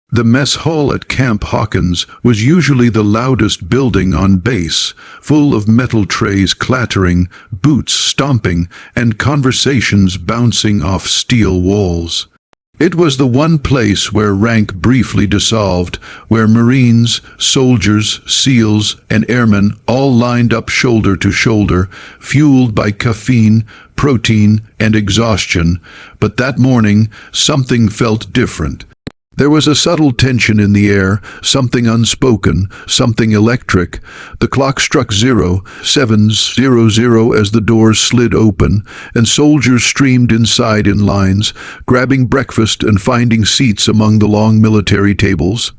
The mess hall at Camp Hawkins was usually the loudest building on base, full of metal trays clattering, boots stomping, and conversations bouncing off steel walls. It was the one place where rank briefly dissolved, where Marines, soldiers, SEALs, and airmen all lined up shoulder to shoulder, fueled by caffeine, protein, and exhaustion. But that morning, something felt different. There was a subtle tension in the air, something unspoken, something electric. The clock struck 0700 as the doors slid open, and soldiers streamed inside in lines, grabbing breakfast and finding seats among the long military tables.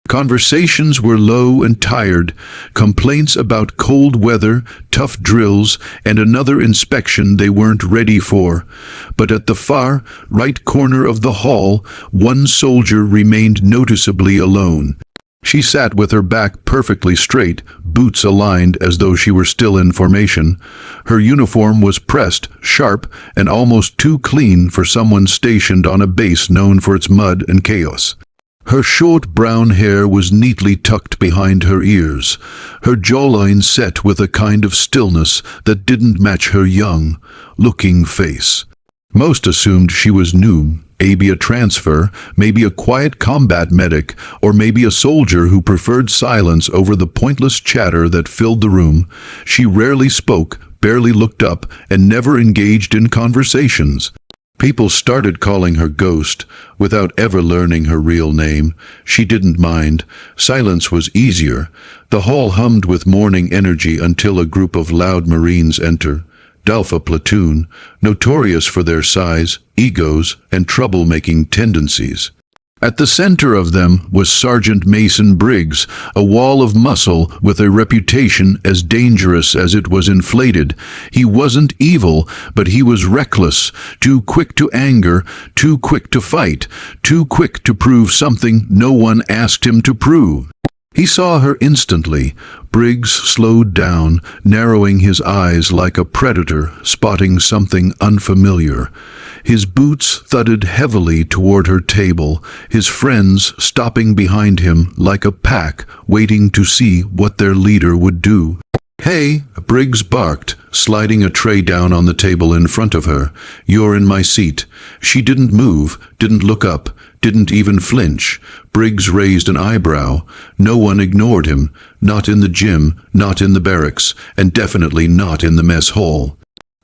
Conversations were low and tired, complaints about cold weather, tough drills, and another inspection they weren't ready for. But at the far right corner of the hall, one soldier remained noticeably alone. She sat with her back perfectly straight, boots aligned as though she were still in formation. Her uniform was pressed, sharp, and almost too clean for someone stationed on a base known for its mud and chaos. Her short brown hair was neatly tucked behind her ears, her jawline set with a kind of stillness that didn't match her young-looking face. Most assumed she was new, maybe a transfer, maybe a quiet combat medic, or maybe a soldier who preferred silence over the pointless chatter that filled the room. She rarely spoke, barely looked up, and never engaged in conversations. People started calling her Ghost, without ever learning her real name. She didn't mind. Silence was easier. The hall hummed with morning energy until a group of loud Marines enter. Dalpha platoon, notorious for their size, egos, and trouble-making tendencies. At the center of them was Sergeant Mason Briggs, a wall of muscle with a reputation as dangerous as it was inflated. He wasn't evil, but he was reckless, too quick to anger, too quick to fight, too quick to prove something no one asked him to prove. He saw her instantly. Briggs slowed down, narrowing his eyes like a predator spotting something unfamiliar. His boots thudded heavily toward her table, his friends stopping behind him like a pack waiting to see what their leader would do. "Hey," Briggs barked, sliding a tray down on the table in front of her. "You're in my seat." She didn't move, didn't look up, didn't even flinch. Briggs raised an eyebrow. No one ignored him, not in the gym, not in the barracks, and definitely not in the mess hall.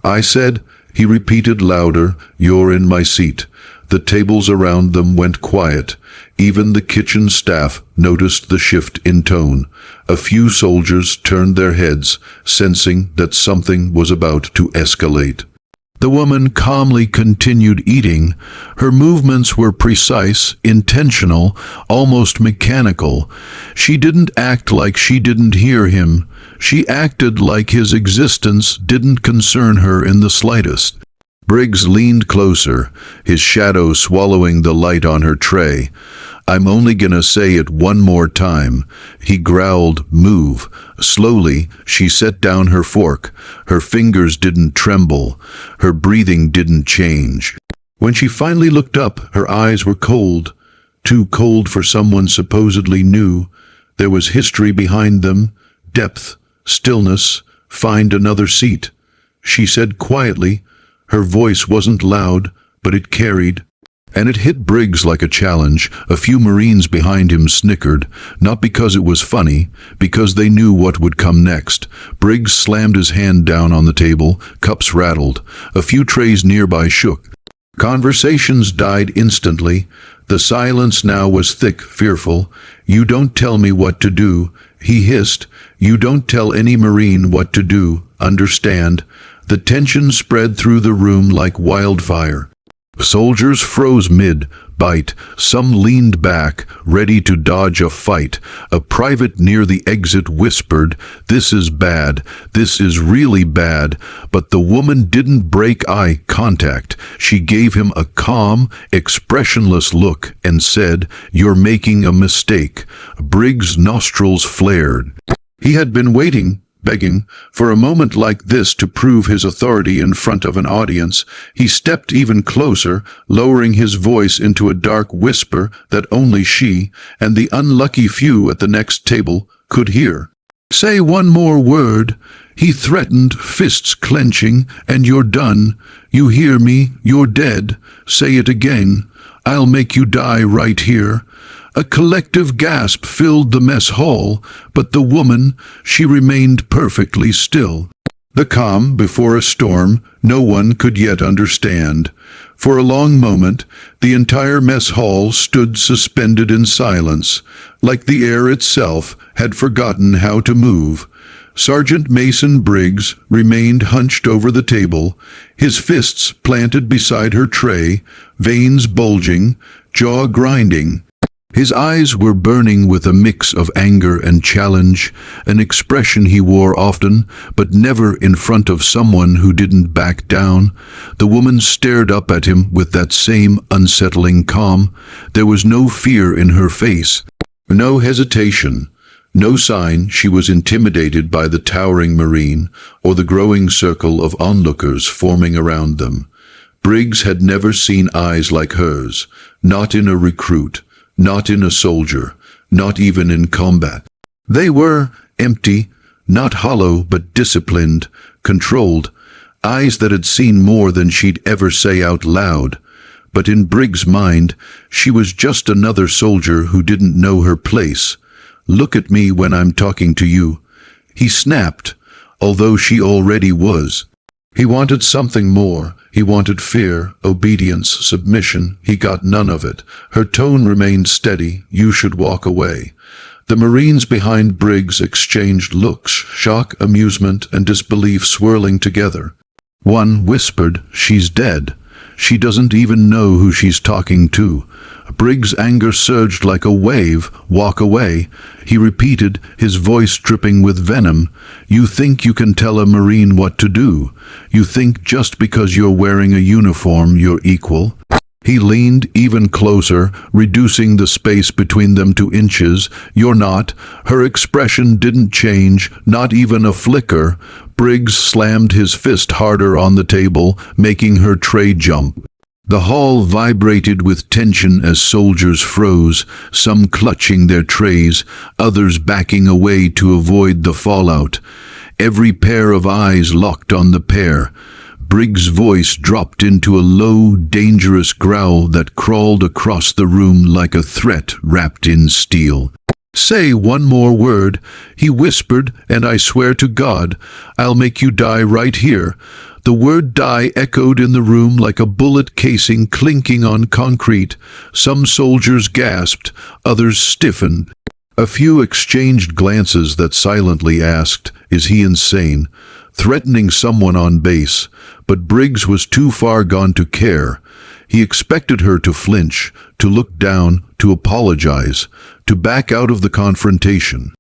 "I said," he repeated louder, "you're in my seat." The tables around them went quiet. Even the kitchen staff noticed the shift in tone. A few soldiers turned their heads, sensing that something was about to escalate. The woman calmly continued eating. Her movements were precise, intentional, almost mechanical. She didn't act like she didn't hear him. She acted like his existence didn't concern her in the slightest. Briggs leaned closer, his shadow swallowing the light on her tray. "I'm only gonna say it one more time." He growled, "Move." Slowly, she set down her fork. Her fingers didn't tremble. Her breathing didn't change. When she finally looked up, her eyes were cold. Too cold for someone supposedly new. There was history behind them, depth, stillness. "Find another seat," she said quietly. Her voice wasn't loud, but it carried. And it hit Briggs like a challenge. A few Marines behind him snickered, not because it was funny, because they knew what would come next. Briggs slammed his hand down on the table, cups rattled. A few trays nearby shook. Conversations died instantly. The silence now was thick, fearful. "You don't tell me what to do," he hissed. "You don't tell any Marine what to do, understand?" The tension spread through the room like wildfire. Soldiers froze mid-bite. Some leaned back, ready to dodge a fight. A private near the exit whispered, "This is bad. This is really bad." But the woman didn't break eye contact. She gave him a calm, expressionless look and said, "You're making a mistake." Briggs' nostrils flared. He had been waiting, begging. For a moment like this to prove his authority in front of an audience, he stepped even closer, lowering his voice into a dark whisper that only she, and the unlucky few at the next table, could hear. "Say one more word," he threatened, fists clenching, "and you're done. You hear me? You're dead. Say it again. I'll make you die right here." A collective gasp filled the mess hall, but the woman, she remained perfectly still. The calm before a storm no one could yet understand. For a long moment, the entire mess hall stood suspended in silence, like the air itself had forgotten how to move. Sergeant Mason Briggs remained hunched over the table, his fists planted beside her tray, veins bulging, jaw grinding. His eyes were burning with a mix of anger and challenge, an expression he wore often, but never in front of someone who didn't back down. The woman stared up at him with that same unsettling calm. There was no fear in her face, no hesitation, no sign she was intimidated by the towering Marine or the growing circle of onlookers forming around them. Briggs had never seen eyes like hers, not in a recruit, not in a soldier, not even in combat. They were empty, not hollow but disciplined, controlled, eyes that had seen more than she'd ever say out loud. But in Briggs' mind, she was just another soldier who didn't know her place. "Look at me when I'm talking to you," he snapped, although she already was. He wanted something more. He wanted fear, obedience, submission. He got none of it. Her tone remained steady. "You should walk away." The Marines behind Briggs exchanged looks, shock, amusement, and disbelief swirling together. One whispered, "She's dead. She doesn't even know who she's talking to." Briggs' anger surged like a wave. "Walk away," he repeated, his voice dripping with venom. "You think you can tell a Marine what to do? You think just because you're wearing a uniform you're equal?" He leaned even closer, reducing the space between them to inches. "You're not." Her expression didn't change, not even a flicker. Briggs slammed his fist harder on the table, making her tray jump. The hall vibrated with tension as soldiers froze, some clutching their trays, others backing away to avoid the fallout. Every pair of eyes locked on the pair. Briggs' voice dropped into a low, dangerous growl that crawled across the room like a threat wrapped in steel. "Say one more word," he whispered, "and I swear to God, I'll make you die right here." The word "die" echoed in the room like a bullet casing clinking on concrete. Some soldiers gasped, others stiffened. A few exchanged glances that silently asked, "Is he insane?" Threatening someone on base, but Briggs was too far gone to care. He expected her to flinch, to look down, to apologize, to back out of the confrontation.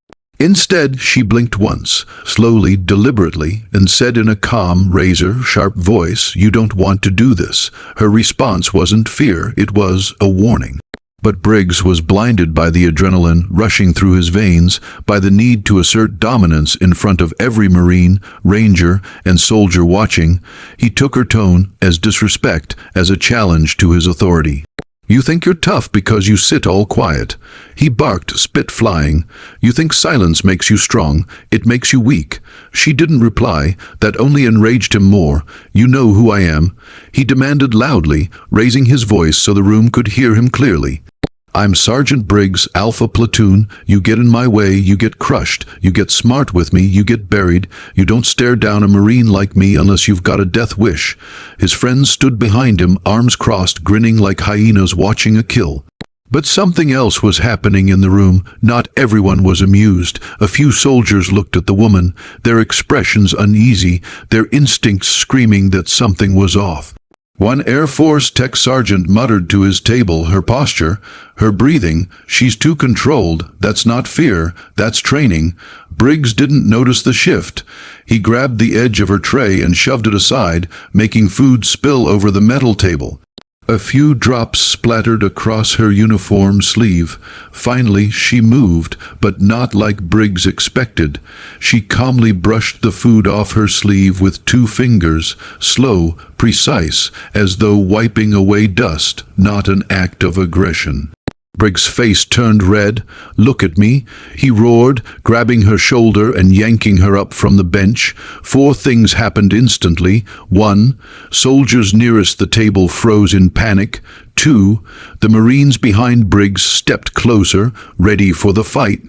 Instead, she blinked once, slowly, deliberately, and said in a calm, razor-sharp voice, "You don't want to do this." Her response wasn't fear, it was a warning. But Briggs was blinded by the adrenaline rushing through his veins, by the need to assert dominance in front of every Marine, Ranger, and soldier watching. He took her tone as disrespect, as a challenge to his authority. "You think you're tough because you sit all quiet," he barked, spit flying. "You think silence makes you strong. It makes you weak." She didn't reply. That only enraged him more. "You know who I am," he demanded loudly, raising his voice so the room could hear him clearly. "I'm Sergeant Briggs, Alpha Platoon. You get in my way, you get crushed. You get smart with me, you get buried. You don't stare down a Marine like me unless you've got a death wish." His friends stood behind him, arms crossed, grinning like hyenas watching a kill. But something else was happening in the room. Not everyone was amused. A few soldiers looked at the woman, their expressions uneasy, their instincts screaming that something was off. One Air Force tech sergeant muttered to his table, her posture, her breathing, "She's too controlled. That's not fear, that's training." Briggs didn't notice the shift. He grabbed the edge of her tray and shoved it aside, making food spill over the metal table. A few drops splattered across her uniform sleeve. Finally, she moved, but not like Briggs expected. She calmly brushed the food off her sleeve with 2 fingers, slow, precise, as though wiping away dust, not an act of aggression. Briggs' face turned red. "Look at me," he roared, grabbing her shoulder and yanking her up from the bench. 4 things happened instantly. 1. Soldiers nearest the table froze in panic. 2. The Marines behind Briggs stepped closer, ready for the fight.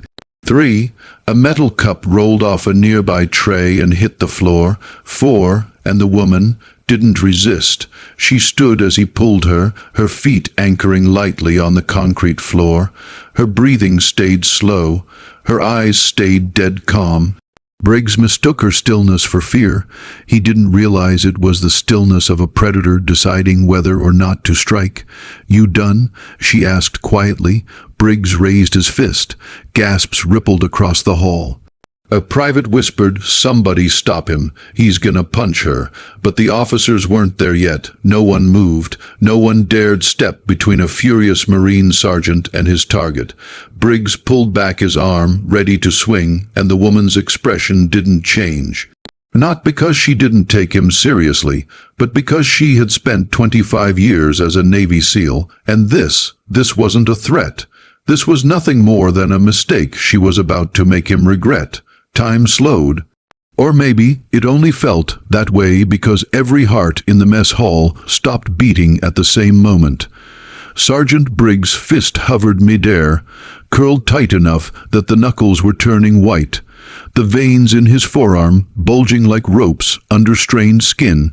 3. A metal cup rolled off a nearby tray and hit the floor. 4. And the woman didn't resist. She stood as he pulled her, her feet anchoring lightly on the concrete floor. Her breathing stayed slow. Her eyes stayed dead calm. Briggs mistook her stillness for fear. He didn't realize it was the stillness of a predator deciding whether or not to strike. "You done?" she asked quietly. Briggs raised his fist. Gasps rippled across the hall. A private whispered, "Somebody stop him. He's gonna punch her." But the officers weren't there yet. No one moved. No one dared step between a furious Marine sergeant and his target. Briggs pulled back his arm, ready to swing, and the woman's expression didn't change. Not because she didn't take him seriously, but because she had spent 25 years as a Navy SEAL, and this wasn't a threat. This was nothing more than a mistake she was about to make him regret. Time slowed. Or maybe it only felt that way because every heart in the mess hall stopped beating at the same moment. Sergeant Briggs' fist hovered midair, curled tight enough that the knuckles were turning white, the veins in his forearm bulging like ropes under strained skin.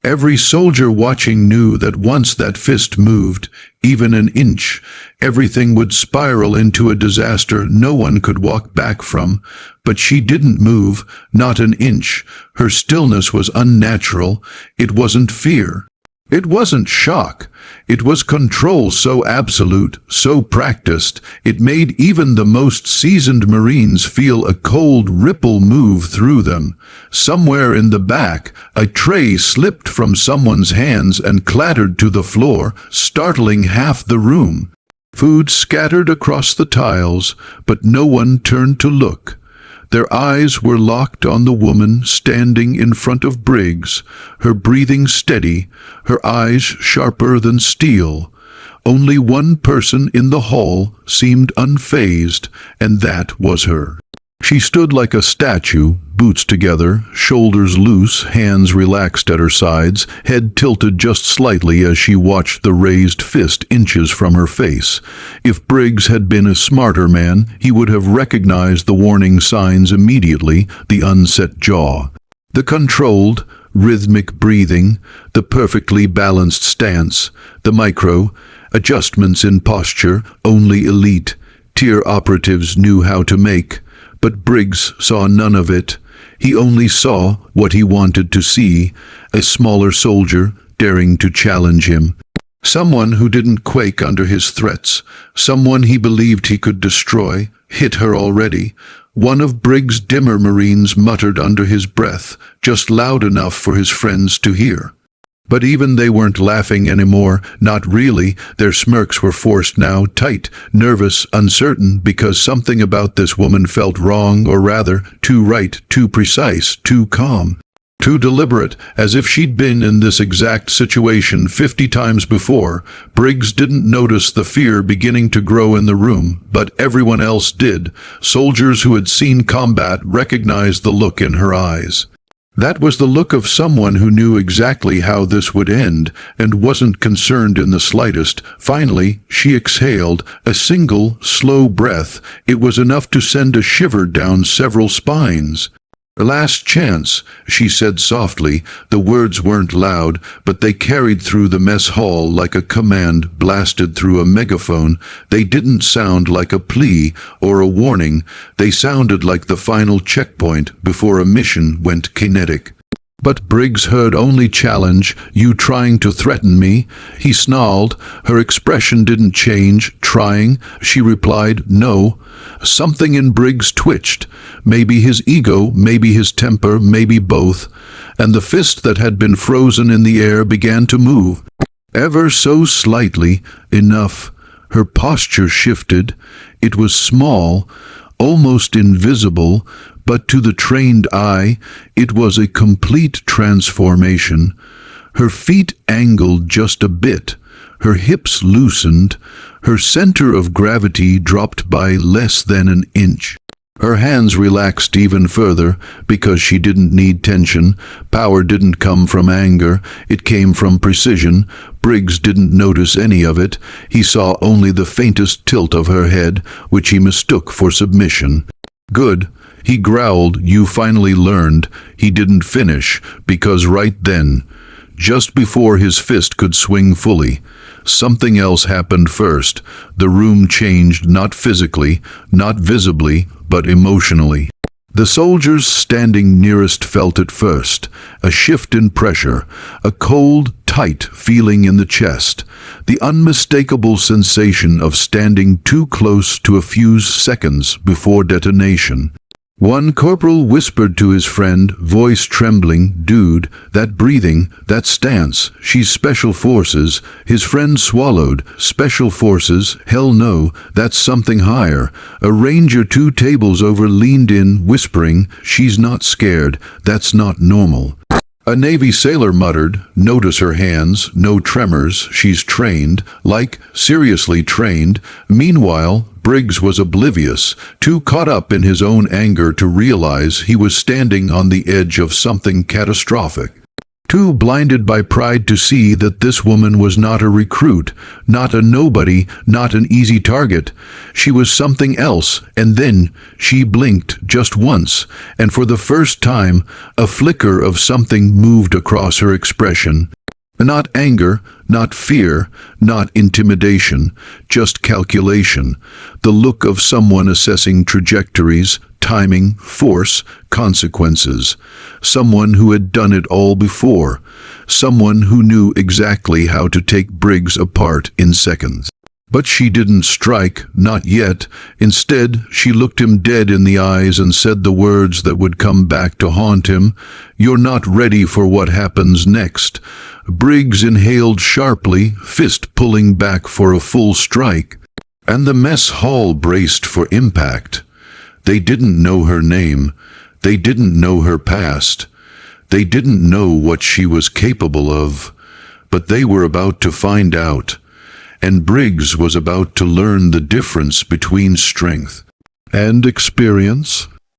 Every soldier watching knew that once that fist moved, even an inch, everything would spiral into a disaster no one could walk back from. But she didn't move, not an inch. Her stillness was unnatural. It wasn't fear. It wasn't shock. It was control so absolute, so practiced, it made even the most seasoned Marines feel a cold ripple move through them. Somewhere in the back, a tray slipped from someone's hands and clattered to the floor, startling half the room. Food scattered across the tiles, but no one turned to look. Their eyes were locked on the woman standing in front of Briggs, her breathing steady, her eyes sharper than steel. Only one person in the hall seemed unfazed, and that was her. She stood like a statue, boots together, shoulders loose, hands relaxed at her sides, head tilted just slightly as she watched the raised fist inches from her face. If Briggs had been a smarter man, he would have recognized the warning signs immediately, the unset jaw, the controlled, rhythmic breathing, the perfectly balanced stance, the micro adjustments in posture only elite tier operatives knew how to make. But Briggs saw none of it. He only saw what he wanted to see, a smaller soldier daring to challenge him. Someone who didn't quake under his threats, someone he believed he could destroy, hit her already. One of Briggs' dimmer Marines muttered under his breath, just loud enough for his friends to hear. But even they weren't laughing anymore, not really. Their smirks were forced now, tight, nervous, uncertain, because something about this woman felt wrong, or rather, too right, too precise, too calm, too deliberate, as if she'd been in this exact situation 50 times before. Briggs didn't notice the fear beginning to grow in the room, but everyone else did. Soldiers who had seen combat recognized the look in her eyes. That was the look of someone who knew exactly how this would end and wasn't concerned in the slightest. Finally, she exhaled, a single, slow breath. It was enough to send a shiver down several spines. "Last chance," she said softly. The words weren't loud, but they carried through the mess hall like a command blasted through a megaphone. They didn't sound like a plea or a warning. They sounded like the final checkpoint before a mission went kinetic. But Briggs heard only challenge. "You trying to threaten me?" He snarled. Her expression didn't change. "Trying?" She replied, "No." Something in Briggs twitched. Maybe his ego, maybe his temper, maybe both. And the fist that had been frozen in the air began to move. Ever so slightly, enough. Her posture shifted. It was small, almost invisible, but to the trained eye, it was a complete transformation. Her feet angled just a bit. Her hips loosened. Her center of gravity dropped by less than an inch. Her hands relaxed even further because she didn't need tension. Power didn't come from anger, it came from precision. Briggs didn't notice any of it. He saw only the faintest tilt of her head, which he mistook for submission. "Good," he growled. "You finally learned." He didn't finish, because right then, just before his fist could swing fully, something else happened first. The room changed, not physically, not visibly, but emotionally. The soldiers standing nearest felt it first, a shift in pressure, a cold, tight feeling in the chest, the unmistakable sensation of standing too close to a few seconds before detonation. One corporal whispered to his friend, voice trembling, "Dude, that breathing, that stance, she's Special Forces." His friend swallowed. "Special Forces? Hell no, that's something higher." A ranger 2 tables over leaned in, whispering, "She's not scared, that's not normal." A Navy sailor muttered, "Notice her hands, no tremors, she's trained, like seriously trained." Meanwhile, Briggs was oblivious, too caught up in his own anger to realize he was standing on the edge of something catastrophic. Too blinded by pride to see that this woman was not a recruit, not a nobody, not an easy target. She was something else, and then she blinked just once, and for the first time, a flicker of something moved across her expression. Not anger, not fear, not intimidation, just calculation. The look of someone assessing trajectories, timing, force, consequences. Someone who had done it all before. Someone who knew exactly how to take Briggs apart in seconds. But she didn't strike, not yet. Instead, she looked him dead in the eyes and said the words that would come back to haunt him. "You're not ready for what happens next." Briggs inhaled sharply, fist pulling back for a full strike. And the mess hall braced for impact. They didn't know her name. They didn't know her past. They didn't know what she was capable of. But they were about to find out. And Briggs was about to learn the difference between strength and experience.